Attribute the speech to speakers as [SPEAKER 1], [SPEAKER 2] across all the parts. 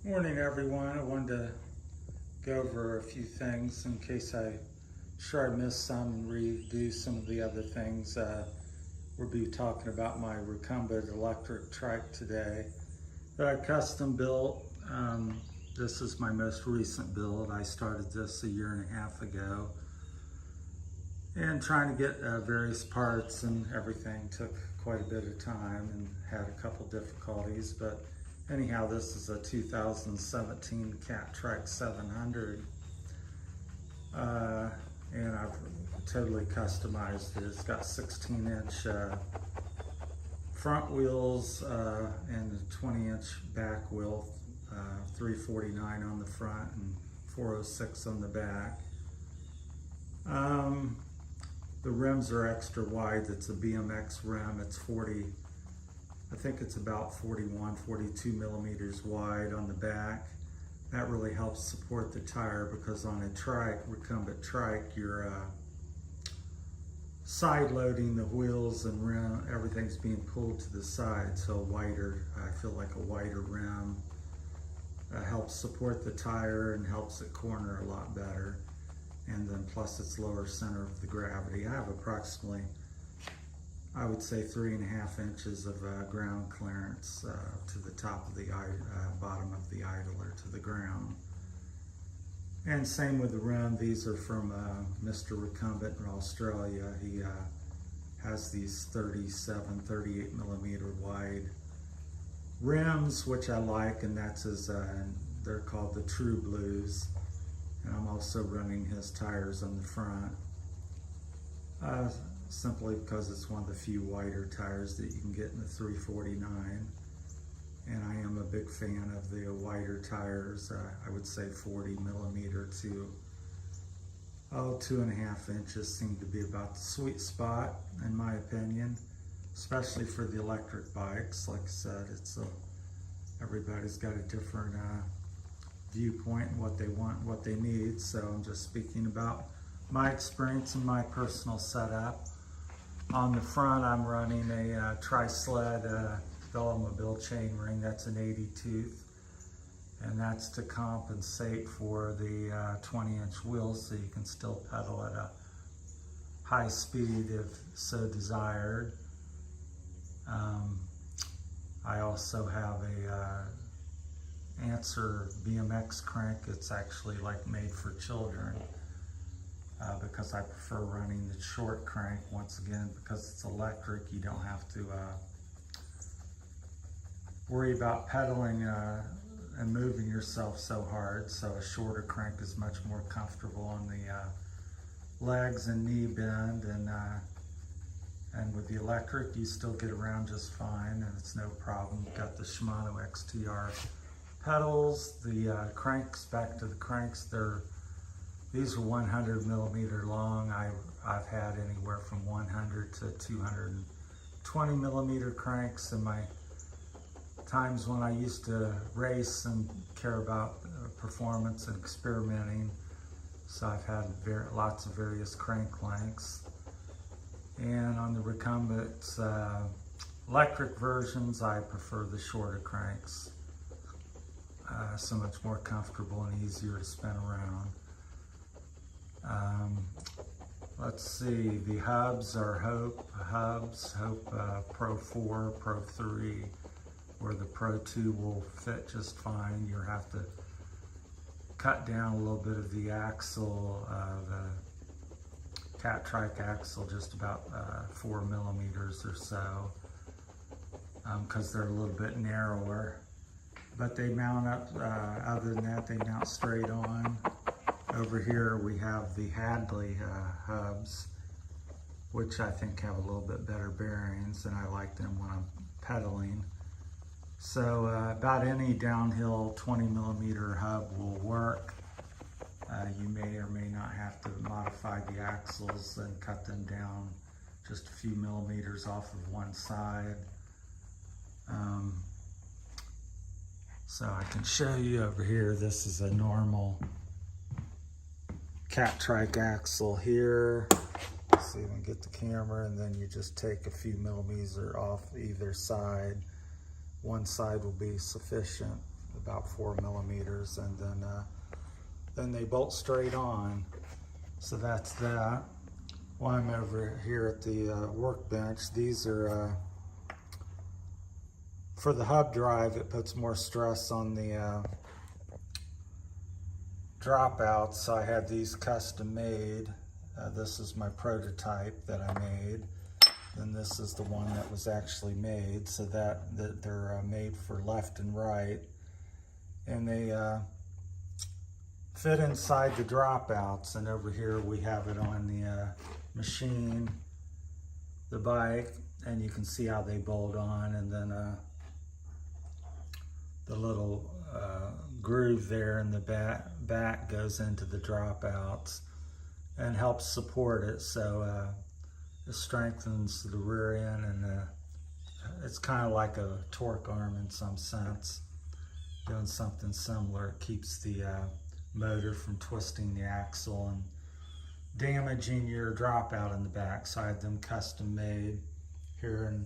[SPEAKER 1] Morning, everyone. I wanted to go over a few things in case I missed some and redo some of the other things. We'll be talking about my recumbent electric trike today that I custom built. This is my most recent build. I started this a year and a half ago, and trying to get various parts and everything took quite a bit of time and had a couple difficulties, but anyhow, this is a 2017 Catrike 700, and I've totally customized it. It's got 16-inch front wheels and a 20-inch back wheel, 349 on the front and 406 on the back. The rims are extra wide. It's a BMX rim. It's I think it's about 41, 42 millimeters wide on the back. That really helps support the tire because on a trike, recumbent trike, you're side loading the wheels and rim, everything's being pulled to the side. So I feel like a wider rim helps support the tire and helps it corner a lot better. And then plus it's lower center of the gravity. I have approximately, I would say, 3.5 inches of ground clearance to the top of the bottom of the idler to the ground. And same with the rim. These are from Mr. Recumbent in Australia. He has these 37, 38 millimeter wide rims, which I like, and that's they're called the True Blues. And I'm also running his tires on the front. Simply because it's one of the few wider tires that you can get in the 349. And I am a big fan of the wider tires. I would say 40 millimeter to 2.5 inches seem to be about the sweet spot in my opinion, especially for the electric bikes. Like I said, everybody's got a different viewpoint and what they want, what they need. So I'm just speaking about my experience and my personal setup. On the front, I'm running a tri-sled velomobile chainring. That's an 80 tooth, and that's to compensate for the 20-inch wheels, so you can still pedal at a high speed if so desired. I also have a Answer BMX crank. It's actually like made for children. Because I prefer running the short crank. Once again, because it's electric, you don't have to worry about pedaling and moving yourself so hard. So a shorter crank is much more comfortable on the legs and knee bend, and with the electric, you still get around just fine, and it's no problem. You've got the Shimano XTR pedals. The cranks, back to the cranks, these are 100 millimeter long. I've had anywhere from 100 to 220 millimeter cranks in my times when I used to race and care about performance and experimenting. So I've had lots of various crank lengths. And on the recumbent electric versions, I prefer the shorter cranks. So much more comfortable and easier to spin around. Let's see, the hubs are Hope Pro 4, Pro 3, where the Pro 2 will fit just fine. You'll have to cut down a little bit of the axle, the Catrike axle, just about 4 millimeters or so, because they're a little bit narrower. But they mount up, other than that, they mount straight on. Over here we have the Hadley hubs, which I think have a little bit better bearings, and I like them when I'm pedaling. So about any downhill 20 millimeter hub will work. You may or may not have to modify the axles and cut them down just a few millimeters off of one side. So I can show you over here, this is a normal Catrike axle here. See if we can get the camera, and then you just take a few millimeters off either side. One side will be sufficient about 4 millimeters, and then they bolt straight on. So that's that. While I'm over here at the workbench, these are for the hub drive. It puts more stress on the dropouts, so I had these custom made. This is my prototype that I made, and this is the one that was actually made, so that they're made for left and right, and they fit inside the dropouts. And over here we have it on the machine, the bike, and you can see how they bolt on, and then the little groove there in the back goes into the dropouts and helps support it, so it strengthens the rear end, and it's kind of like a torque arm in some sense, doing something similar. It keeps the motor from twisting the axle and damaging your dropout in the back. So I had them custom made here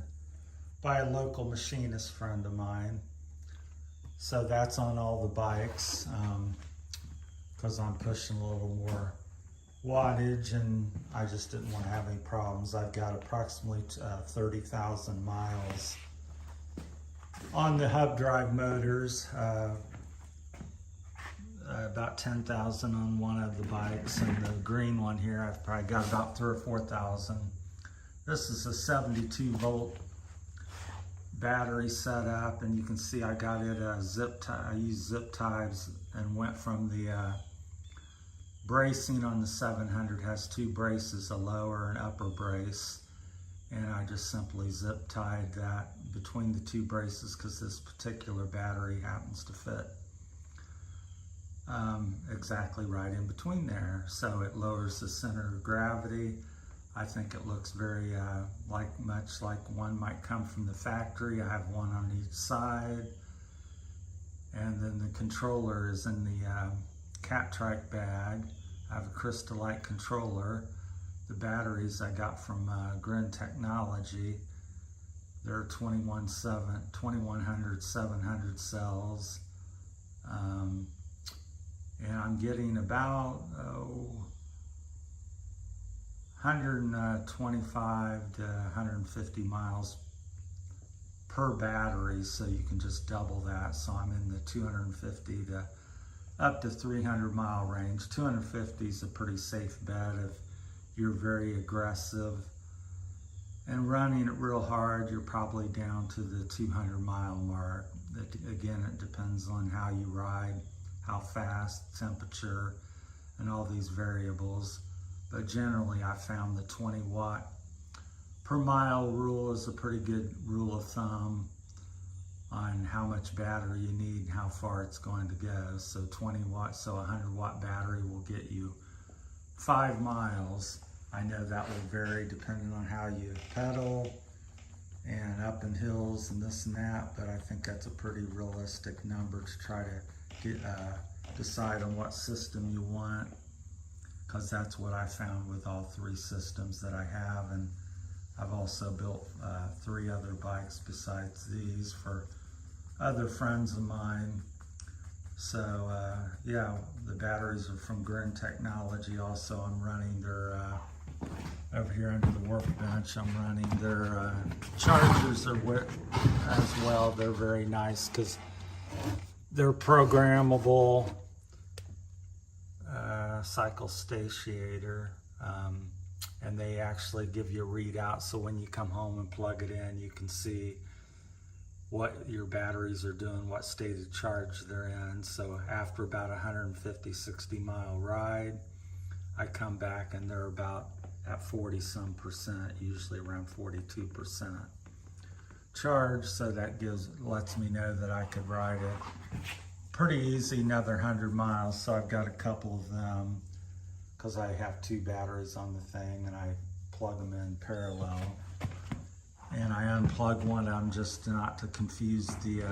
[SPEAKER 1] by a local machinist friend of mine. So that's on all the bikes, because I'm pushing a little more wattage, and I just didn't want to have any problems. I've got approximately 30,000 miles on the hub drive motors, about 10,000 on one of the bikes, and the green one here I've probably got about 3,000 or 4,000. This is a 72 volt battery setup, and you can see I got it zip tie. I used zip ties and went from the bracing on the 700. Has two braces, a lower and upper brace, and I just simply zip tied that between the two braces because this particular battery happens to fit exactly right in between there, so it lowers the center of gravity. I think it looks very much like one might come from the factory. I have one on each side, and then the controller is in the Catrike bag. I have a Crystalite controller. The batteries I got from Grin Technology. They're 2100 700 cells, and I'm getting about 125 to 150 miles per battery, so you can just double that. So I'm in the 250 to up to 300 mile range. 250 is a pretty safe bet if you're very aggressive and running it real hard. You're probably down to the 200 mile mark. Again, it depends on how you ride, how fast, temperature, and all these variables. But generally, I found the 20 watt per mile rule is a pretty good rule of thumb on how much battery you need and how far it's going to go. So 20 watts, so a 100 watt battery will get you 5 miles. I know that will vary depending on how you pedal and up in hills and this and that, but I think that's a pretty realistic number to try to get, decide on what system you want, because that's what I found with all three systems that I have. And I've also built 3 other bikes besides these for other friends of mine. So yeah, the batteries are from Grin Technology. Also, I'm running their, over here under the workbench, I'm running their chargers as well. They're very nice because they're programmable cycle satiator, and they actually give you a readout, so when you come home and plug it in, you can see what your batteries are doing, what state of charge they're in. So after about 150-60 mile ride, I come back and they're about at 40-some%, usually around 42% charge. So that lets me know that I could ride it pretty easy another 100 miles. So I've got a couple of them because I have 2 batteries on the thing, and I plug them in parallel. And I unplug one of them just not to confuse the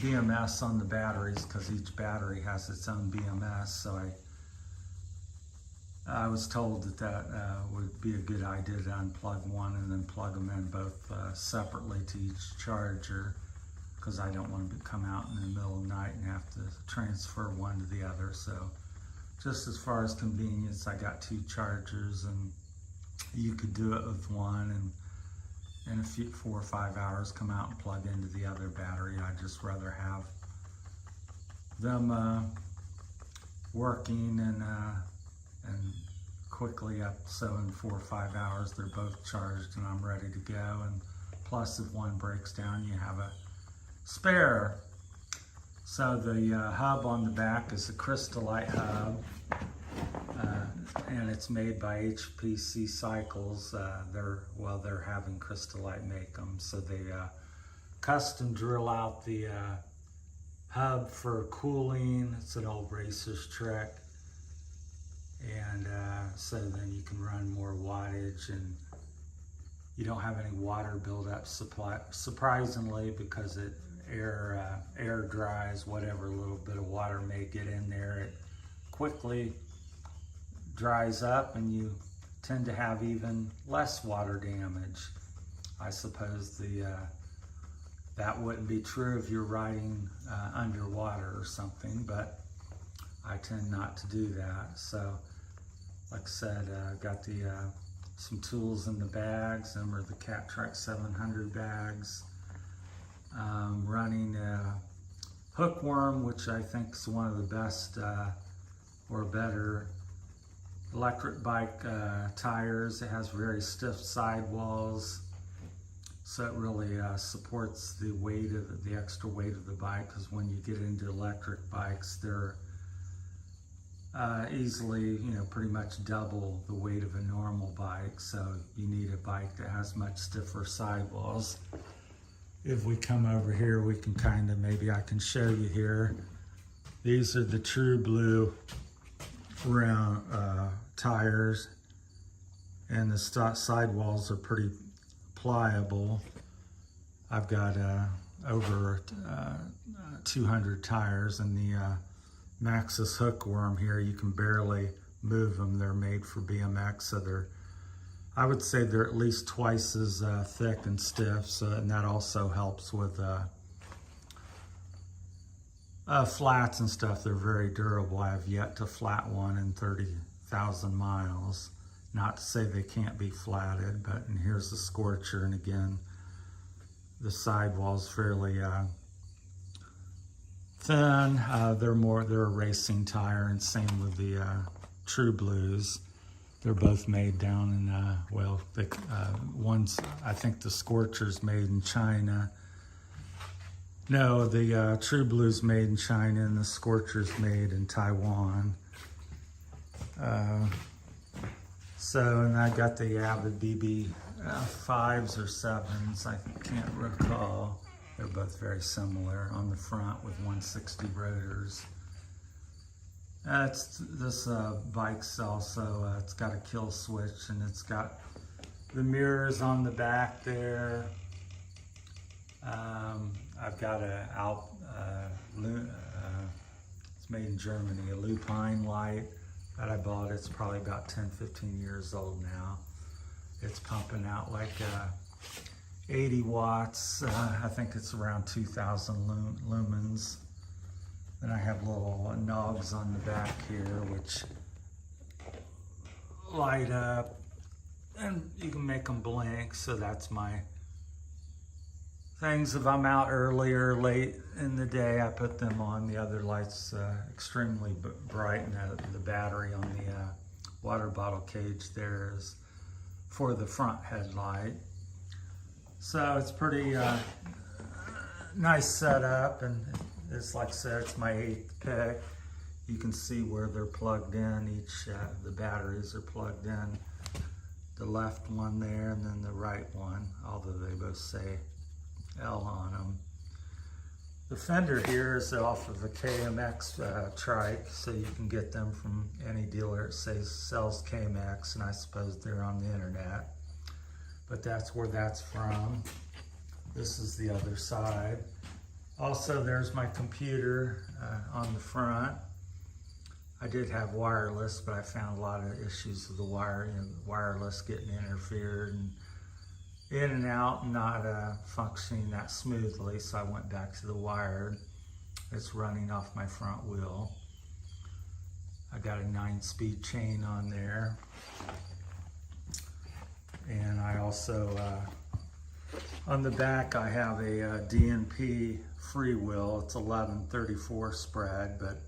[SPEAKER 1] BMS on the batteries, because each battery has its own BMS. So I was told that would be a good idea to unplug one and then plug them in both separately to each charger, because I don't want to come out in the middle of the night and have to transfer one to the other. So just as far as convenience, I got 2 chargers, and you could do it with one and in a few 4 or 5 hours come out and plug into the other battery. I'd just rather have them working and quickly up, so in 4 or 5 hours they're both charged and I'm ready to go. And plus, if one breaks down, you have a spare. So the hub on the back is a Crystallite hub, and it's made by HPC Cycles. They're having Crystallite make them, so they custom drill out the hub for cooling. It's an old racer's trick, and so then you can run more wattage and you don't have any water buildup surprisingly, because air dries whatever little bit of water may get in there. It quickly dries up and you tend to have even less water damage. I suppose that wouldn't be true if you're riding underwater or something, but I tend not to do that. So like I said, got some tools in the bags. Them are the Catrike 700 bags. Running a hookworm, which I think is one of the best or better electric bike tires. It has very stiff sidewalls, so it really supports the weight of the extra weight of the bike, because when you get into electric bikes, they're easily, pretty much double the weight of a normal bike. So you need a bike that has much stiffer sidewalls. If we come over here, we can maybe I can show you here. These are the True Blue round tires, and the sidewalls are pretty pliable. I've got over 200 tires, and the Maxxis hookworm here, you can barely move them. They're made for BMX, so I would say they're at least twice as thick and stiff, and that also helps with flats and stuff. They're very durable. I have yet to flat one in 30,000 miles. Not to say they can't be flatted, and here's the scorcher, and again, the sidewall's fairly thin. They're a racing tire, and same with the True Blues. They're both made down in, one's, I think the Scorcher's made in China. No, the True Blue's made in China, and the Scorcher's made in Taiwan. And I got the Avid BB 5s or 7s, I can't recall. They're both very similar on the front with 160 rotors. This bike's also, it's got a kill switch, and it's got the mirrors on the back there. I've got it's made in Germany, a Lupine light that I bought. It's probably about 10, 15 years old now. It's pumping out like 80 watts. I think it's around 2,000 lumens. Then I have little nogs on the back here, which light up, and you can make them blink. So that's my things. If I'm out early or late in the day, I put them on. The other light's extremely bright, and the battery on the water bottle cage there is for the front headlight. So it's pretty nice setup, and it's like I said, it's my 8th pick. You can see where they're plugged in. The batteries are plugged in. The left one there, and then the right one, although they both say L on them. The fender here is off of a KMX trike, so you can get them from any dealer that sells KMX, and I suppose they're on the internet. But that's where that's from. This is the other side. Also, there's my computer on the front. I did have wireless, but I found a lot of issues with the wireless getting interfered and in and out, and not functioning that smoothly. So I went back to the wired. It's running off my front wheel. I got a 9-speed chain on there. And I also, on the back, I have a DNP freewheel. It's 1134 spread, but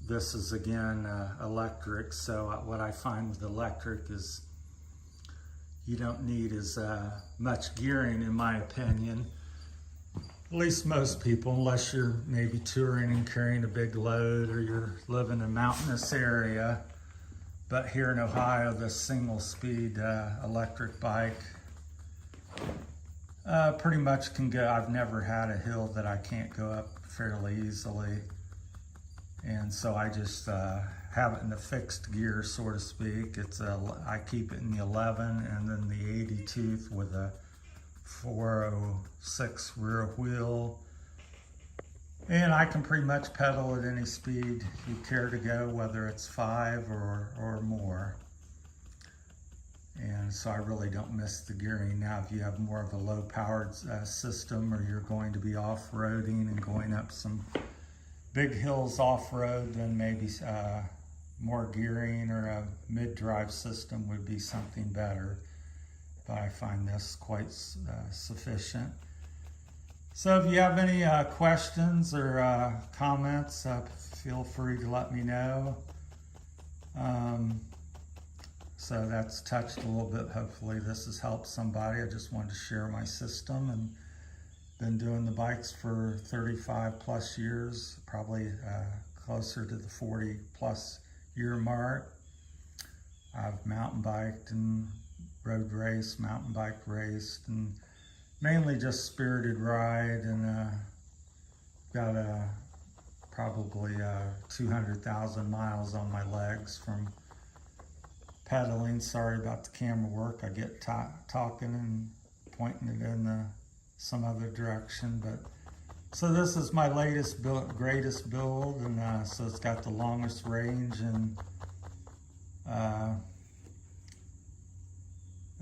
[SPEAKER 1] this is again electric. So what I find with electric is you don't need as much gearing, in my opinion. At least most people, unless you're maybe touring and carrying a big load, or you're living in a mountainous area. But here in Ohio, the single-speed electric bike pretty much can go. I've never had a hill that I can't go up fairly easily. And so I just have it in the fixed gear, so to speak. I keep it in the 11 and then the 82 with a 406 rear wheel. And I can pretty much pedal at any speed you care to go, whether it's 5 or more. And so I really don't miss the gearing. Now, if you have more of a low-powered system, or you're going to be off-roading and going up some big hills off-road, then maybe more gearing or a mid-drive system would be something better. But I find this quite sufficient. So if you have any questions or comments, feel free to let me know. So that's touched a little bit. Hopefully this has helped somebody. I just wanted to share my system, and been doing the bikes for 35 plus years, probably closer to the 40 plus year mark. I've mountain biked and road raced, mountain bike raced, and mainly just spirited ride, and got probably 200,000 miles on my legs from pedaling. Sorry about the camera work. I get talking and pointing it in some other direction, but so this is my latest build, greatest build, and so it's got the longest range, and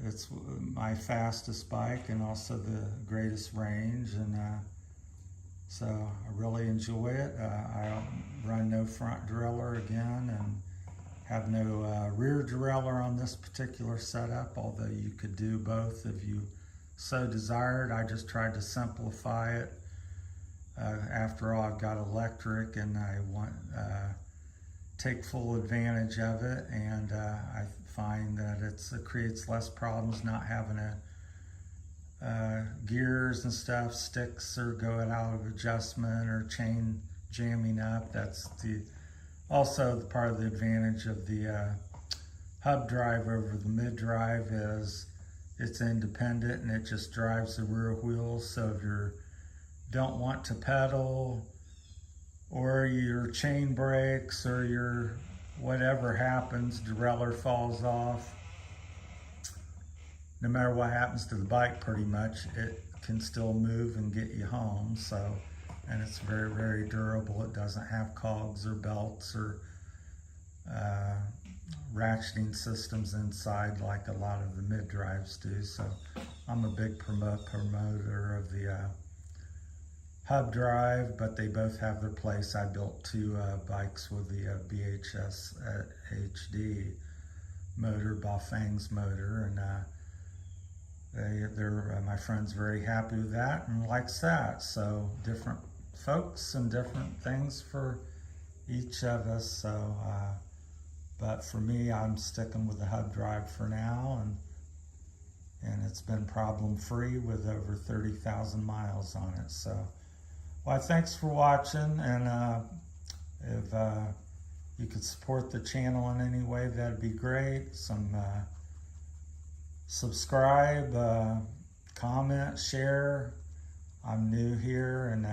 [SPEAKER 1] it's my fastest bike, and also the greatest range, and so I really enjoy it. I run no front derailleur again, and have no rear derailleur on this particular setup, although you could do both if you so desired. I just tried to simplify it. After all, I've got electric, and I want take full advantage of it, and I find that it creates less problems not having gears and stuff, sticks or going out of adjustment, or chain jamming up. That's also the part of the advantage of the hub drive over the mid drive is it's independent, and it just drives the rear wheels. So if you don't want to pedal, or your chain breaks, or your whatever happens, derailleur falls off, no matter what happens to the bike, pretty much it can still move and get you home. So, and it's very, very durable. It doesn't have cogs or belts or ratcheting systems inside like a lot of the mid drives do. So I'm a big promoter of the hub drive, but they both have their place. I built 2 bikes with the BHS HD motor, Bafang's motor, and they're my friend's very happy with that and likes that. So different folks and different things for each of us. So, but for me, I'm sticking with the hub drive for now, and it's been problem-free with over 30,000 miles on it. So, well, thanks for watching, and if you could support the channel in any way, that'd be great. Subscribe, comment, share. I'm new here and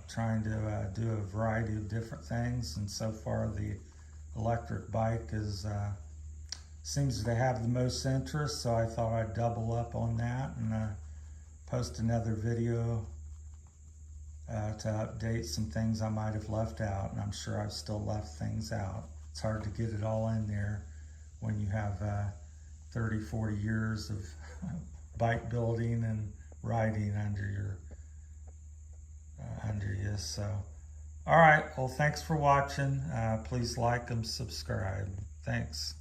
[SPEAKER 1] trying to do a variety of different things, and so far the electric bike seems to have the most interest, so I thought I'd double up on that and post another video to update some things I might have left out, and I'm sure I've still left things out. It's hard to get it all in there when you have 30, 40 years of bike building and riding under you. So, all right. Well, thanks for watching. Please like and subscribe. Thanks.